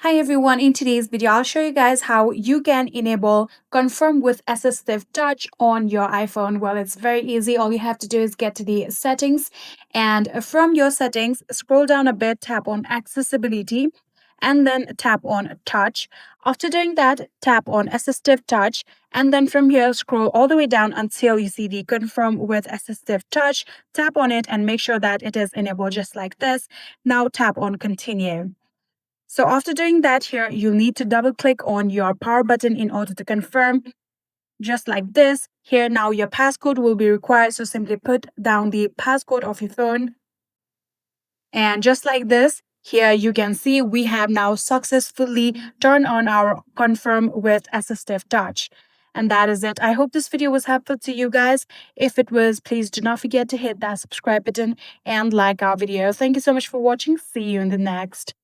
Hi everyone, in today's video, I'll show you guys how you can enable confirm with Assistive Touch on your iPhone. Well, it's very easy. All you have to do is get to the settings, and from your settings, scroll down a bit, tap on accessibility, and then tap on touch. After doing that, tap on Assistive Touch, and then from here, scroll all the way down until you see the confirm with Assistive Touch. Tap on it and make sure that it is enabled just like this. Now tap on continue. So after doing that here, you'll need to double click on your power button in order to confirm, just like this. Here now your passcode will be required. So simply put down the passcode of your phone. And just like this, here you can see we have now successfully turned on our confirm with Assistive Touch. And that is it. I hope this video was helpful to you guys. If it was, please do not forget to hit that subscribe button and like our video. Thank you so much for watching. See you in the next.